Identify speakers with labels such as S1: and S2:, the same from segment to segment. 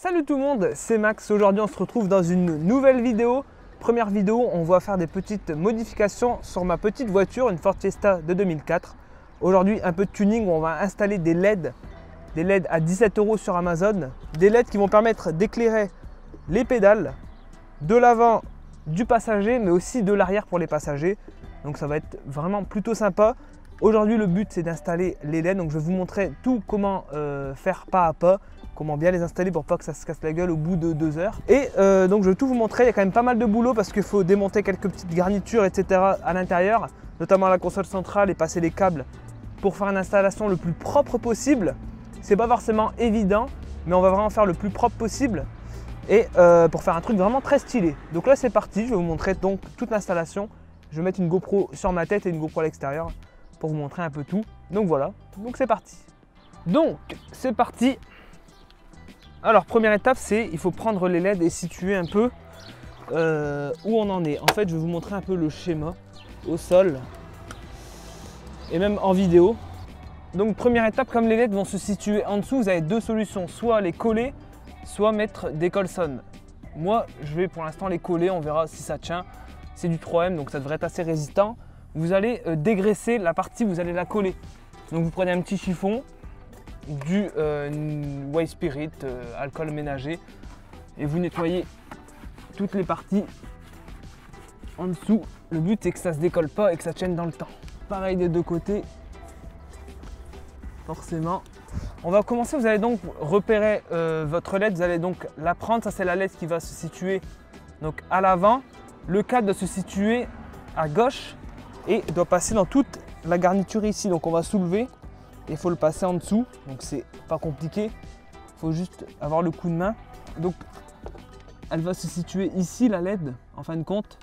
S1: Salut tout le monde, c'est Max. Aujourd'hui on se retrouve dans une nouvelle vidéo. Première vidéo, on va faire des petites modifications sur ma petite voiture, une Ford Fiesta de 2004. Aujourd'hui un peu de tuning, on va installer des LED à 17 € sur Amazon. Des LED qui vont permettre d'éclairer les pédales, de l'avant du passager mais aussi de l'arrière pour les passagers. Donc ça va être vraiment plutôt sympa. Aujourd'hui le but c'est d'installer les LED, donc je vais vous montrer tout comment faire pas à pas. Comment bien les installer pour pas que ça se casse la gueule au bout de 2 heures. Et donc je vais tout vous montrer, il y a quand même pas mal de boulot parce qu'il faut démonter quelques petites garnitures etc. à l'intérieur, notamment la console centrale et passer les câbles pour faire une installation le plus propre possible. C'est pas forcément évident, mais on va vraiment faire le plus propre possible et pour faire un truc vraiment très stylé. Donc là c'est parti, je vais vous montrer donc toute l'installation. Je vais mettre une GoPro sur ma tête et une GoPro à l'extérieur pour vous montrer un peu tout. Donc voilà, donc c'est parti. Donc c'est parti. Alors première étape c'est il faut prendre les LED et situer un peu où on en est. En fait je vais vous montrer un peu le schéma au sol et même en vidéo. Donc première étape, comme les LED vont se situer en dessous, vous avez deux solutions, soit les coller, soit mettre des Colson. Moi je vais pour l'instant les coller, on verra si ça tient. C'est du 3M donc ça devrait être assez résistant. Vous allez dégraisser la partie, vous allez la coller. Donc vous prenez un petit chiffon, du White Spirit, alcool ménager, et vous nettoyez toutes les parties en dessous. Le but c'est que ça se décolle pas et que ça tienne dans le temps. Pareil des deux côtés, forcément. On va commencer, vous allez donc repérer votre LED, vous allez donc la prendre, ça c'est la LED qui va se situer donc à l'avant. Le câble doit se situer à gauche et doit passer dans toute la garniture ici, donc on va soulever. Il faut le passer en dessous, donc c'est pas compliqué, il faut juste avoir le coup de main. Donc elle va se situer ici la LED en fin de compte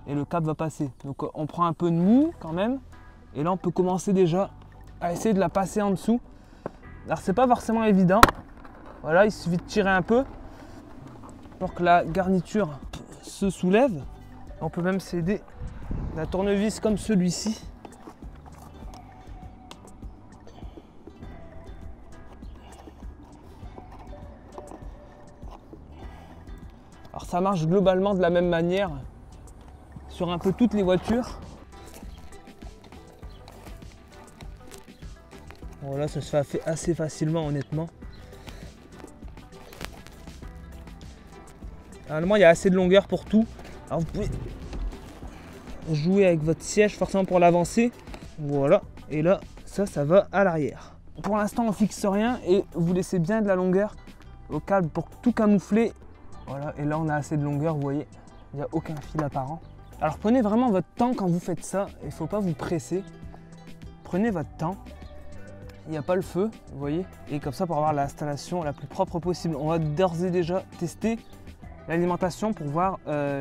S1: et le câble va passer. Donc on prend un peu de mou quand même et là on peut commencer déjà à essayer de la passer en dessous. Alors c'est pas forcément évident, voilà, il suffit de tirer un peu pour que la garniture se soulève. On peut même s'aider d'un tournevis comme celui-ci. Alors ça marche globalement de la même manière sur un peu toutes les voitures. Voilà, ça se fait assez facilement honnêtement. Normalement il y a assez de longueur pour tout. Alors vous pouvez jouer avec votre siège forcément pour l'avancer. Voilà, et là ça va à l'arrière. Pour l'instant on fixe rien et vous laissez bien de la longueur au câble pour tout camoufler. Voilà, et là on a assez de longueur, vous voyez, il n'y a aucun fil apparent. Alors prenez vraiment votre temps quand vous faites ça, il ne faut pas vous presser. Prenez votre temps, il n'y a pas le feu, vous voyez, et comme ça pour avoir l'installation la plus propre possible. On va d'ores et déjà tester l'alimentation pour voir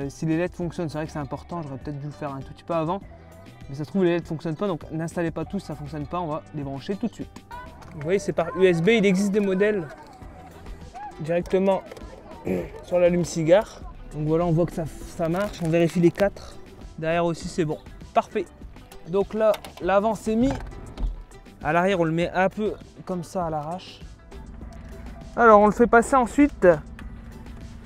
S1: si les LED fonctionnent. C'est vrai que c'est important, j'aurais peut-être dû le faire un tout petit peu avant, mais ça se trouve les LED ne fonctionnent pas, donc n'installez pas tous, ça ne fonctionne pas, on va les brancher tout de suite. Vous voyez, c'est par USB, il existe des modèles directement sur l'allume-cigare. Donc voilà, on voit que ça marche, on vérifie les 4. Derrière aussi c'est bon, parfait. Donc là, l'avant c'est mis. À l'arrière on le met un peu comme ça à l'arrache. Alors on le fait passer ensuite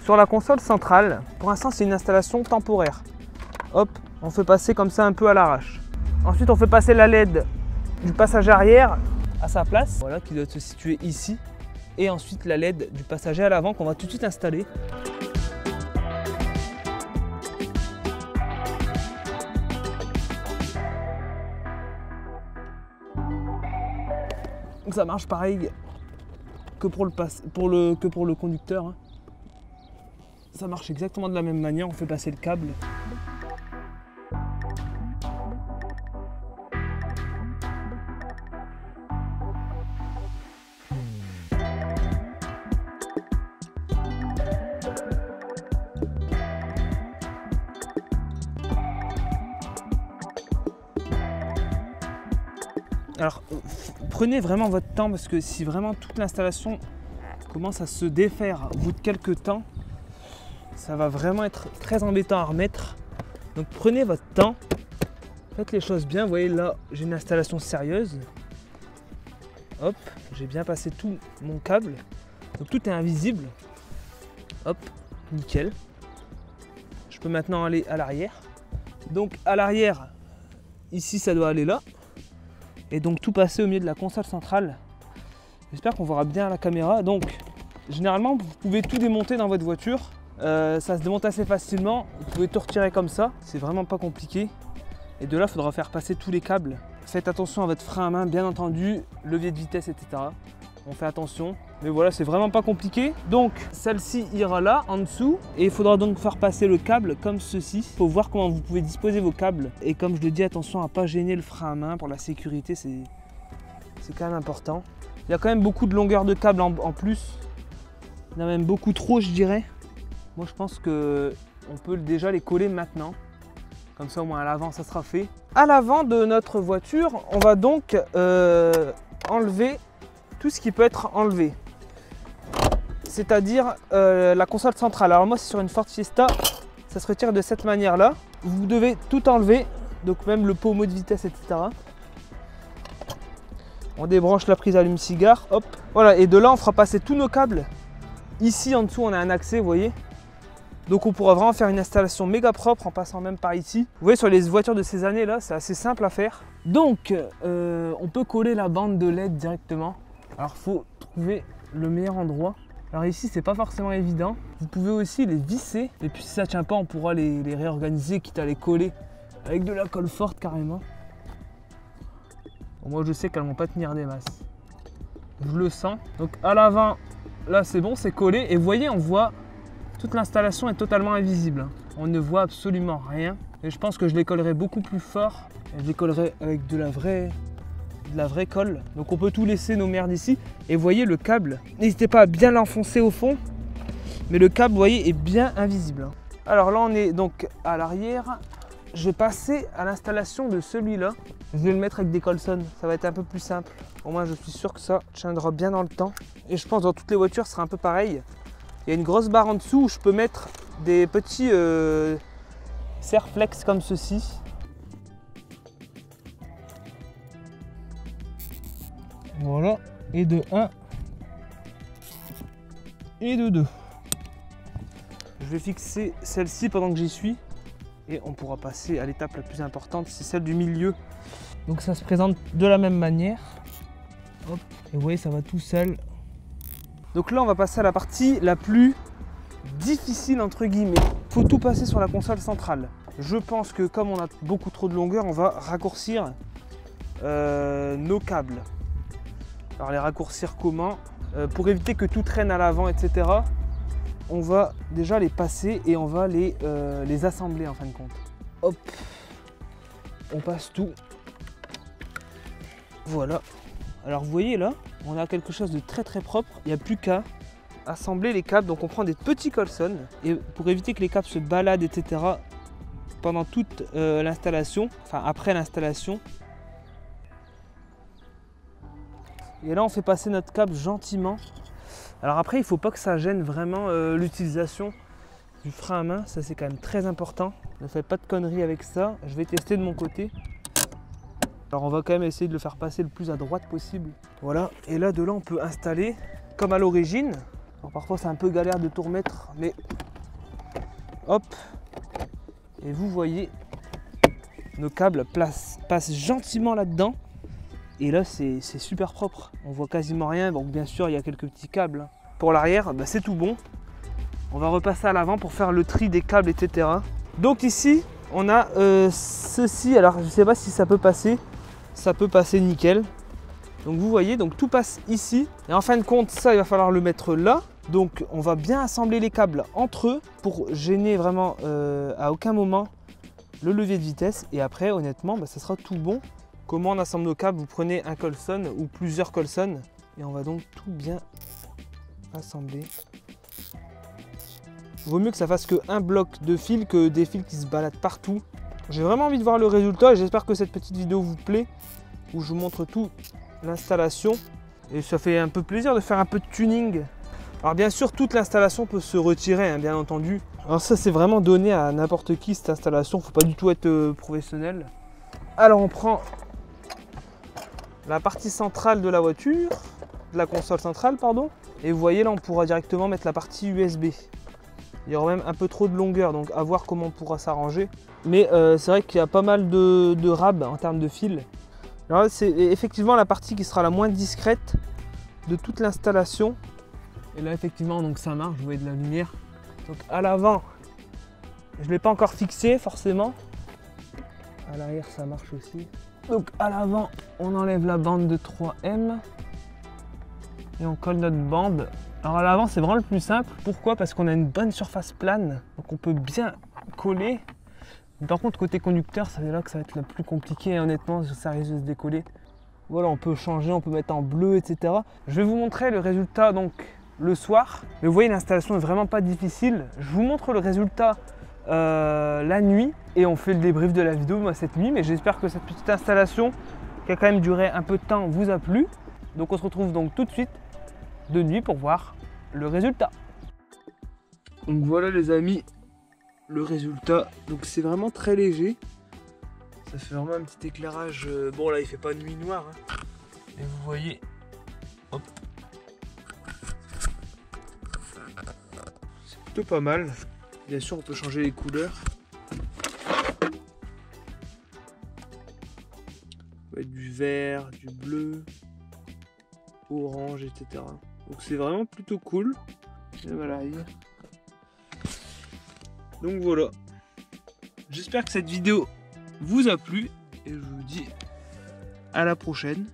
S1: sur la console centrale. Pour l'instant c'est une installation temporaire. Hop, on fait passer comme ça un peu à l'arrache. Ensuite on fait passer la LED du passager arrière à sa place. Voilà, qui doit se situer ici. Et ensuite la LED du passager à l'avant qu'on va tout de suite installer. Donc ça marche pareil que pour le conducteur. Hein. Ça marche exactement de la même manière, on fait passer le câble. Alors prenez vraiment votre temps parce que si vraiment toute l'installation commence à se défaire au bout de quelques temps, ça va vraiment être très embêtant à remettre. Donc prenez votre temps, faites les choses bien. Vous voyez là, j'ai une installation sérieuse. Hop, j'ai bien passé tout mon câble. Donc tout est invisible. Hop, nickel. Je peux maintenant aller à l'arrière. Donc à l'arrière, ici ça doit aller là. Et donc tout passer au milieu de la console centrale. J'espère qu'on verra bien à la caméra. Donc généralement vous pouvez tout démonter dans votre voiture. Ça se démonte assez facilement. Vous pouvez tout retirer comme ça. C'est vraiment pas compliqué. Et de là il faudra faire passer tous les câbles. Faites attention à votre frein à main bien entendu. Levier de vitesse etc. On fait attention. Mais voilà, c'est vraiment pas compliqué. Donc celle-ci ira là en dessous. Et il faudra donc faire passer le câble comme ceci. Il faut voir comment vous pouvez disposer vos câbles. Et comme je le dis, attention à ne pas gêner le frein à main pour la sécurité. C'est quand même important. Il y a quand même beaucoup de longueur de câble en plus. Il y en a même beaucoup trop je dirais. Moi je pense qu'on peut déjà les coller maintenant. Comme ça au moins à l'avant ça sera fait. À l'avant de notre voiture, on va donc enlever tout ce qui peut être enlevé. C'est-à-dire la console centrale. Alors moi c'est sur une Ford Fiesta, ça se retire de cette manière-là. Vous devez tout enlever, donc même le pommeau de vitesse, etc. On débranche la prise allume-cigare, hop. Voilà, et de là on fera passer tous nos câbles. Ici en dessous on a un accès, vous voyez. Donc on pourra vraiment faire une installation méga propre en passant même par ici. Vous voyez sur les voitures de ces années là, c'est assez simple à faire. Donc on peut coller la bande de LED directement. Alors il faut trouver le meilleur endroit. Alors ici c'est pas forcément évident. Vous pouvez aussi les visser. Et puis si ça tient pas on pourra les réorganiser quitte à les coller avec de la colle forte carrément. Bon, moi je sais qu'elles vont pas tenir des masses. Je le sens. Donc à l'avant là c'est bon, c'est collé. Et vous voyez on voit toute l'installation est totalement invisible. On ne voit absolument rien. Et je pense que je les collerai beaucoup plus fort. Et je les collerai avec de la vraie colle. Donc on peut tout laisser nos merdes ici. Et vous voyez le câble, n'hésitez pas à bien l'enfoncer au fond. Mais le câble, vous voyez, est bien invisible. Alors là on est donc à l'arrière. Je vais passer à l'installation de celui-là. Je vais le mettre avec des Colson. Ça va être un peu plus simple. Au moins je suis sûr que ça tiendra bien dans le temps. Et je pense que dans toutes les voitures ce sera un peu pareil. Il y a une grosse barre en dessous où je peux mettre des petits serre-flex comme ceci. Voilà, et de 1 et de 2. Je vais fixer celle-ci pendant que j'y suis et on pourra passer à l'étape la plus importante, c'est celle du milieu. Donc ça se présente de la même manière. Hop, et vous voyez ça va tout seul. Donc là on va passer à la partie la plus difficile entre guillemets. Il faut tout passer sur la console centrale. Je pense que comme on a beaucoup trop de longueur, on va raccourcir nos câbles. Alors les raccourcir comment? Pour éviter que tout traîne à l'avant, etc. On va déjà les passer et on va les assembler en fin de compte. Hop, on passe tout. Voilà. Alors vous voyez là, on a quelque chose de très très propre. Il n'y a plus qu'à assembler les câbles. Donc on prend des petits Colson et pour éviter que les câbles se baladent, etc. pendant toute l'installation, enfin après l'installation. Et là on fait passer notre câble gentiment. Alors après il ne faut pas que ça gêne vraiment l'utilisation du frein à main, ça c'est quand même très important. Ne faites pas de conneries avec ça, je vais tester de mon côté. Alors on va quand même essayer de le faire passer le plus à droite possible. Voilà, et là de là on peut installer comme à l'origine. Alors parfois c'est un peu galère de tout remettre, mais hop. Et vous voyez, nos câbles passent gentiment là-dedans. Et là c'est super propre, on voit quasiment rien. Donc bien sûr il y a quelques petits câbles. Pour l'arrière, bah, c'est tout bon. On va repasser à l'avant pour faire le tri des câbles, etc. Donc ici on a ceci, alors je ne sais pas si ça peut passer. Ça peut passer nickel. Donc vous voyez, donc tout passe ici. Et en fin de compte, ça il va falloir le mettre là. Donc on va bien assembler les câbles entre eux pour gêner vraiment à aucun moment le levier de vitesse. Et après honnêtement, bah, ça sera tout bon. Comment on assemble nos câbles? Vous prenez un Colson ou plusieurs Colson et on va donc tout bien assembler. Vaut mieux que ça fasse qu'un bloc de fil que des fils qui se baladent partout. J'ai vraiment envie de voir le résultat et j'espère que cette petite vidéo vous plaît où je vous montre tout l'installation et ça fait un peu plaisir de faire un peu de tuning. Alors bien sûr toute l'installation peut se retirer hein, bien entendu. Alors ça c'est vraiment donné à n'importe qui cette installation, faut pas du tout être professionnel. Alors on prend la partie centrale de la voiture, de la console centrale pardon, et vous voyez là on pourra directement mettre la partie USB. Il y aura même un peu trop de longueur, donc à voir comment on pourra s'arranger. Mais c'est vrai qu'il y a pas mal de rab en termes de fil. Alors là, c'est effectivement la partie qui sera la moins discrète de toute l'installation. Et là, effectivement, donc ça marche, vous voyez de la lumière. Donc à l'avant, je ne l'ai pas encore fixé forcément. À l'arrière, ça marche aussi. Donc à l'avant, on enlève la bande de 3M et on colle notre bande. Alors à l'avant, c'est vraiment le plus simple. Pourquoi? Parce qu'on a une bonne surface plane, donc on peut bien coller. Par contre, côté conducteur, c'est là que ça va être le plus compliqué. Et honnêtement, ça risque de se décoller. Voilà, on peut changer, on peut mettre en bleu, etc. Je vais vous montrer le résultat donc le soir. Mais vous voyez, l'installation n'est vraiment pas difficile. Je vous montre le résultat la nuit et on fait le débrief de la vidéo moi, cette nuit. Mais j'espère que cette petite installation qui a quand même duré un peu de temps vous a plu. Donc on se retrouve donc tout de suite de nuit pour voir le résultat. Donc voilà les amis, le résultat. Donc c'est vraiment très léger. Ça fait vraiment un petit éclairage. Bon là il fait pas nuit noire. Hein. Et vous voyez. Hop. C'est plutôt pas mal. Bien sûr on peut changer les couleurs. Du vert, du bleu, orange, etc. Donc c'est vraiment plutôt cool. Et voilà. Donc voilà. J'espère que cette vidéo vous a plu et je vous dis à la prochaine.